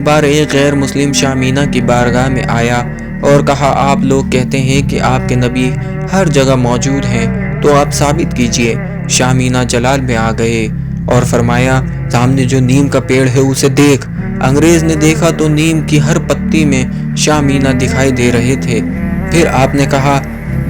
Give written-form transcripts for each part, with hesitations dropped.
بار ایک غیر مسلم شاہ مینا کی بارگاہ میں آیا اور کہا، آپ لوگ کہتے ہیں کہ آپ کے نبی ہر جگہ موجود ہیں، تو آپ ثابت کیجئے۔ شاہ مینا جلال میں آ گئے اور فرمایا، سامنے جو نیم کا پیڑ ہے اسے دیکھ۔ انگریز نے دیکھا تو نیم کی ہر پتی میں شاہ مینا دکھائی دے رہے تھے۔ پھر آپ نے کہا،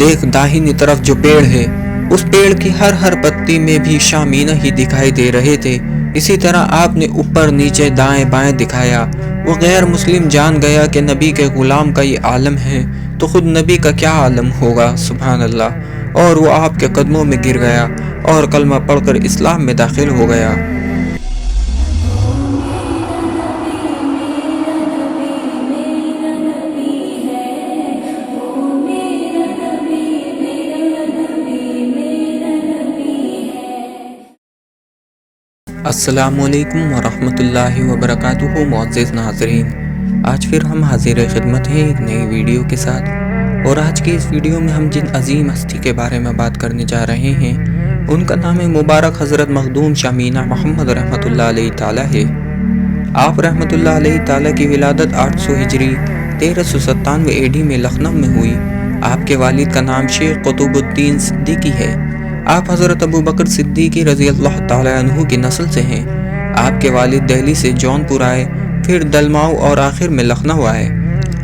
دیکھ داہنی طرف جو پیڑ ہے، اس پیڑ کی ہر پتی میں بھی شاہ مینا ہی دکھائی دے رہے تھے۔ اسی طرح آپ نے اوپر نیچے دائیں بائیں دکھایا۔ وہ غیر مسلم جان گیا کہ نبی کے غلام کا یہ عالم ہے تو خود نبی کا کیا عالم ہوگا، سبحان اللہ۔ اور وہ آپ کے قدموں میں گر گیا اور کلمہ پڑھ کر اسلام میں داخل ہو گیا۔ السلام علیکم ورحمۃ اللہ وبرکاتہ۔ معزز ناظرین، آج پھر ہم حاضر خدمت ہیں ایک نئی ویڈیو کے ساتھ، اور آج کی اس ویڈیو میں ہم جن عظیم ہستی کے بارے میں بات کرنے جا رہے ہیں ان کا نام مبارک حضرت مخدوم شاہ مینا محمد رحمۃ اللہ علیہ تعالیٰ ہے۔ آپ رحمۃ اللہ علیہ تعالیٰ کی ولادت 800 ہجری 1397 AD میں لکھنؤ میں ہوئی۔ آپ کے والد کا نام شیخ قطب الدین صدیقی ہے۔ آپ حضرت ابو بکر صدیقی رضی اللہ تعالیٰ عنہ کی نسل سے ہیں۔ آپ کے والد دہلی سے جونپور آئے، پھر دلماؤ اور آخر میں لکھنؤ آئے۔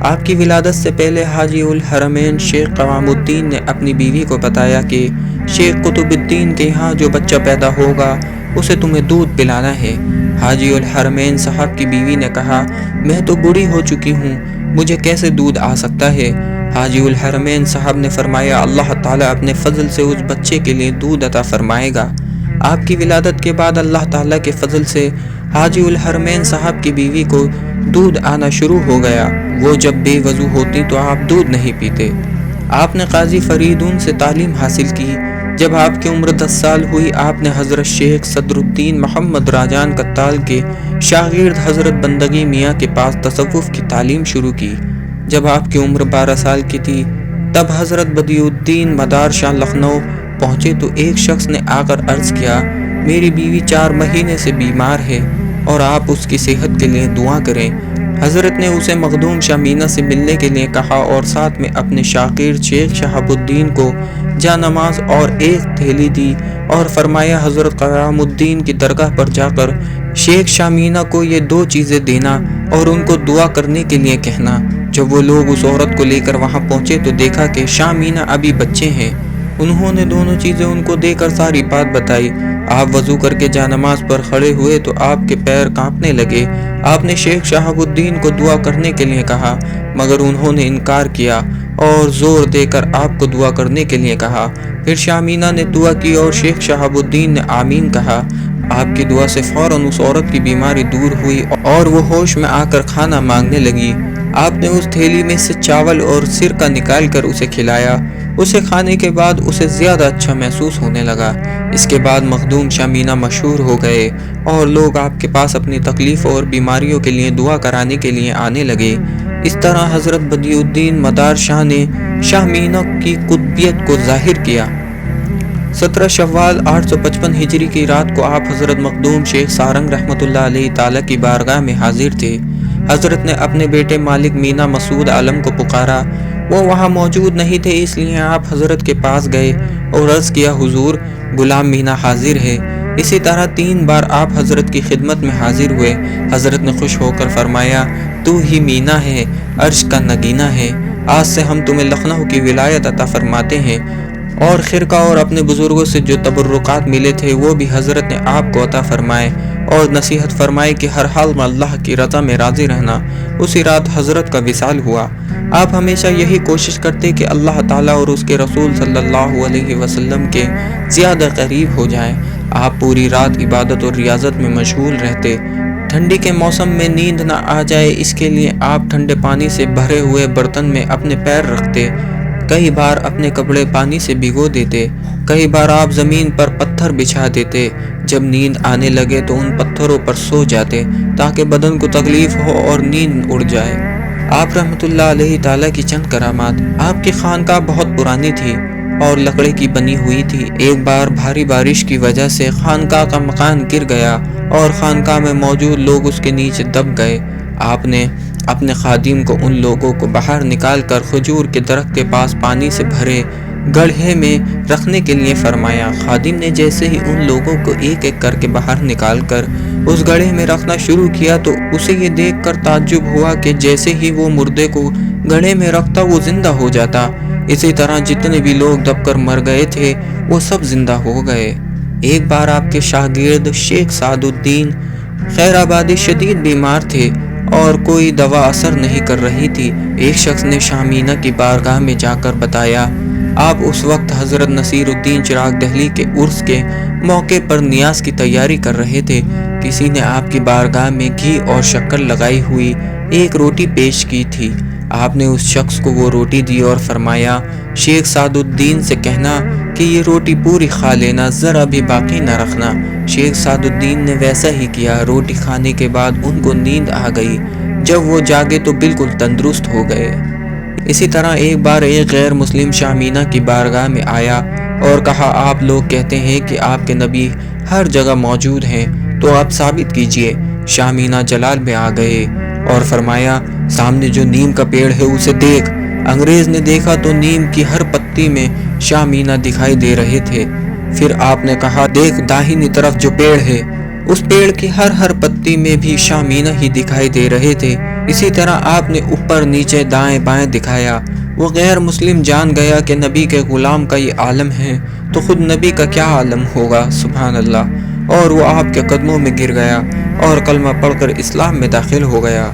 آپ کی ولادت سے پہلے حاجی الحرمین شیخ قوام الدین نے اپنی بیوی کو بتایا کہ شیخ قطب الدین کے یہاں جو بچہ پیدا ہوگا اسے تمہیں دودھ پلانا ہے۔ حاجی الحرمین صاحب کی بیوی نے کہا، میں تو بوڑھی ہو چکی ہوں، مجھے کیسے دودھ آ سکتا ہے؟ حاجی الحرمین صاحب نے فرمایا، اللہ تعالیٰ اپنے فضل سے اس بچے کے لیے دودھ عطا فرمائے گا۔ آپ کی ولادت کے بعد اللہ تعالیٰ کے فضل سے حاجی الحرمین صاحب کی بیوی کو دودھ آنا شروع ہو گیا۔ وہ جب بے وضو ہوتی تو آپ دودھ نہیں پیتے۔ آپ نے قاضی فریدون سے تعلیم حاصل کی۔ جب آپ کی عمر 10 سال ہوئی، آپ نے حضرت شیخ صدر الدین محمد راجان کتال کے شاگرد حضرت بندگی میاں کے پاس تصوف کی تعلیم شروع کی۔ جب آپ کی عمر 12 سال کی تھی تب حضرت بدیع الدین مدار شاہ لکھنؤ پہنچے تو ایک شخص نے آ کر عرض کیا، میری بیوی 4 مہینے سے بیمار ہے اور آپ اس کی صحت کے لیے دعا کریں۔ حضرت نے اسے مخدوم شاہ مینا سے ملنے کے لیے کہا اور ساتھ میں اپنے شاگرد شیخ شہاب الدین کو جانماز اور ایک تھیلی دی اور فرمایا، حضرت قیام الدین کی درگاہ پر جا کر شیخ شاہ مینا کو یہ 2 چیزیں دینا اور ان کو دعا کرنے کے لیے کہنا۔ جب وہ لوگ اس عورت کو لے کر وہاں پہنچے تو دیکھا کہ شاہ مینا ابھی بچے ہیں۔ انہوں نے دونوں چیزیں ان کو دے کر ساری بات بتائی۔ آپ وضو کر کے جانماز پر کھڑے ہوئے تو آپ کے پیر کانپنے لگے۔ آپ نے شیخ شہاب الدین کو دعا کرنے کے لیے کہا، مگر انہوں نے انکار کیا اور زور دے کر آپ کو دعا کرنے کے لیے کہا۔ پھر شاہ مینا نے دعا کی اور شیخ شہاب الدین نے آمین کہا۔ آپ کی دعا سے فوراً اس عورت کی بیماری دور ہوئی اور وہ ہوش میں آ کر کھانا مانگنے لگی۔ آپ نے اس تھیلی میں سے چاول اور سرکہ نکال کر اسے کھلایا۔ اسے کھانے کے بعد اسے زیادہ اچھا محسوس ہونے لگا۔ اس کے بعد مخدوم شاہ مینا مشہور ہو گئے اور لوگ آپ کے پاس اپنی تکلیف اور بیماریوں کے لیے دعا کرانے کے لیے آنے لگے۔ اس طرح حضرت بدیع الدین مدار شاہ نے شاہ مینا کی قطبیت کو ظاہر کیا۔ 17 شوال 855 ہجری کی رات کو آپ حضرت مخدوم شیخ سارنگ رحمۃ اللہ علیہ تعالیٰ کی بارگاہ میں حاضر تھے۔ حضرت نے اپنے بیٹے مالک مینا مسعود عالم کو پکارا۔ وہ وہاں موجود نہیں تھے، اس لیے آپ حضرت کے پاس گئے اور عرض کیا، حضور غلام مینا حاضر ہے۔ اسی طرح 3 بار آپ حضرت کی خدمت میں حاضر ہوئے۔ حضرت نے خوش ہو کر فرمایا، تو ہی مینا ہے، عرش کا نگینہ ہے۔ آج سے ہم تمہیں لکھنؤ کی ولایت عطا فرماتے ہیں۔ اور خرقہ اور اپنے بزرگوں سے جو تبرکات ملے تھے وہ بھی حضرت نے آپ کو عطا فرمائے اور نصیحت فرمائی کہ ہر حال میں اللہ کی رضا میں راضی رہنا۔ اسی رات حضرت کا وصال ہوا۔ آپ ہمیشہ یہی کوشش کرتے کہ اللہ تعالیٰ اور اس کے رسول صلی اللہ علیہ وسلم کے زیادہ قریب ہو جائیں۔ آپ پوری رات عبادت اور ریاضت میں مشغول رہتے۔ ٹھنڈی کے موسم میں نیند نہ آ جائے اس کے لیے آپ ٹھنڈے پانی سے بھرے ہوئے برتن میں اپنے پیر رکھتے۔ کئی بار اپنے کپڑے پانی سے بھگو دیتے۔ کئی بار آپ زمین پر پتھر بچھا دیتے۔ جب نیند آنے لگے تو ان پتھروں پر سو جاتے تاکہ بدن کو تکلیف ہو اور نیند اڑ جائے۔ آپ رحمۃ اللہ علیہ تعالیٰ کی چند کرامات۔ آپ کی خانقاہ بہت پرانی تھی اور لکڑی کی بنی ہوئی تھی۔ ایک بار بھاری بارش کی وجہ سے خانقاہ کا مکان گر گیا اور خانقاہ میں موجود لوگ اس کے نیچے دب گئے۔ آپ نے اپنے خادم کو ان لوگوں کو باہر نکال کر کھجور کے درخت کے پاس پانی سے بھرے گڑھے میں رکھنے کے لیے فرمایا۔ خادم نے جیسے ہی ان لوگوں کو ایک ایک کر کے باہر نکال کر اس گڑھے میں رکھنا شروع کیا تو اسے یہ دیکھ کر تعجب ہوا کہ جیسے ہی وہ مردے کو گڑھے میں رکھتا وہ زندہ ہو جاتا۔ اسی طرح جتنے بھی لوگ دب کر مر گئے تھے وہ سب زندہ ہو گئے۔ ایک بار آپ کے شاگرد شیخ سعد الدین خیر آبادی شدید بیمار تھے اور کوئی دوا اثر نہیں کر رہی تھی۔ ایک شخص نے شاہ مینہ کی بارگاہ میں جا کر بتایا۔ آپ اس وقت حضرت نصیر الدین چراغ دہلی کے عرس کے موقع پر نیاز کی تیاری کر رہے تھے۔ کسی نے آپ کی بارگاہ میں گھی اور شکر لگائی ہوئی ایک روٹی پیش کی تھی۔ آپ نے اس شخص کو وہ روٹی دی اور فرمایا، شیخ سعد الدین سے کہنا کہ یہ روٹی پوری کھا لینا، ذرا بھی باقی نہ رکھنا۔ شیخ سعد الدین نے ویسا ہی کیا۔ روٹی کھانے کے بعد ان کو نیند آ گئی۔ جب وہ جاگے تو بالکل تندرست ہو گئے۔ اسی طرح ایک بار ایک غیر مسلم شاہ مینہ کی بارگاہ میں آیا اور کہا، آپ لوگ کہتے ہیں کہ آپ کے نبی ہر جگہ موجود ہیں، تو آپ ثابت کیجئے۔ شاہ مینہ جلال میں آ گئے اور فرمایا، سامنے جو نیم کا پیڑ ہے اسے دیکھ۔ انگریز نے دیکھا تو نیم کی ہر پتی میں شاہ مینہ دکھائی دے رہے تھے۔ پھر آپ نے کہا، دیکھ داہنی طرف جو پیڑ ہے اس پیڑ کی ہر پتی میں بھی شاہ مینہ ہی دکھائی دے رہے تھے۔ اسی طرح آپ نے اوپر نیچے دائیں بائیں دکھایا۔ وہ غیر مسلم جان گیا کہ نبی کے غلام کا یہ عالم ہے تو خود نبی کا کیا عالم ہوگا، سبحان اللہ، اور وہ آپ کے قدموں میں گر گیا اور کلمہ پڑھ کر اسلام میں داخل ہو گیا۔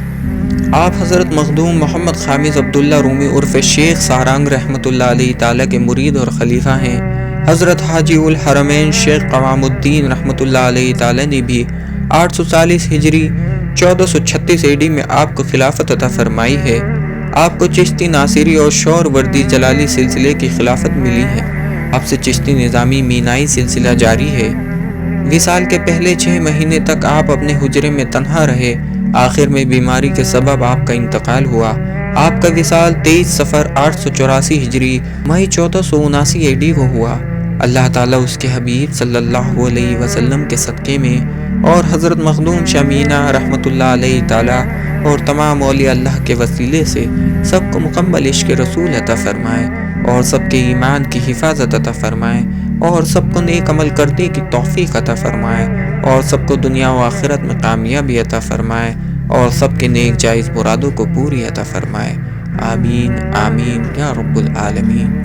آپ حضرت مخدوم محمد خامس عبداللہ رومی عرف شیخ سارنگ رحمۃ اللہ علیہ تعالیٰ کے مرید اور خلیفہ ہیں۔ حضرت حاجی الحرمین شیخ قوام الدین رحمۃ اللہ علیہ تعالیٰ نے بھی 840 ہجری 1436 AD میں آپ کو خلافت عطا فرمائی ہے۔ آپ کو چشتی ناصری اور شور وردی جلالی سلسلے کی خلافت ملی ہے۔ اب سے چشتی نظامی مینائی سلسلہ جاری ہے۔ وصال کے پہلے 6 مہینے تک آپ اپنے حجرے میں تنہا رہے۔ آخر میں بیماری کے سبب آپ کا انتقال ہوا۔ آپ کا وصال 23 صفر 884 ہجری مئی 1479 AD کو ہوا۔ اللہ تعالیٰ اس کے حبیب صلی اللہ علیہ وسلم کے صدقے میں اور حضرت مخدوم شاہ مینہ رحمۃ اللہ علیہ تعالیٰ اور تمام اولیاء اللہ کے وسیلے سے سب کو مکمل عشق رسول عطا فرمائے اور سب کے ایمان کی حفاظت عطا فرمائے اور سب کو نیک عمل کرنے کی توفیق عطا فرمائے اور سب کو دنیا و آخرت میں کامیابی عطا فرمائے اور سب کے نیک جائز مرادوں کو پوری عطا فرمائے۔ آمین آمین یا رب العالمین۔